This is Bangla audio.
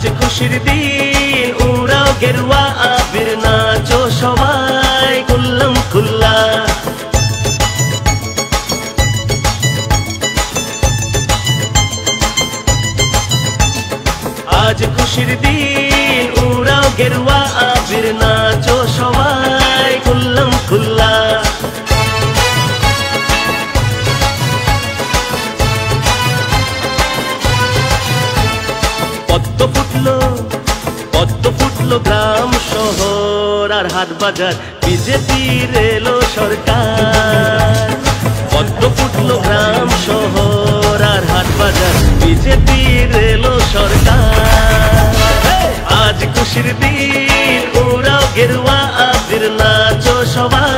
আজ খুশির দিন উড়াও গেরুয়া আবির নাচো সবাই কুল্লাম খুল্লা। আজ খুশির দিন উড়াও গেরুয়া আবির নাচো সবাই কুল্লাম খুল্লা। পদ্ম ফুটলো গ্রাম শহর আর হাট বাজার বিজেপির এলো সরকার। পদ্ম ফুটলো গ্রাম শহর আর হাট বাজার বিজেপির এলো সরকার। আজ খুশির দিন উড়াও গেরুয়া আবির নাচো সবাই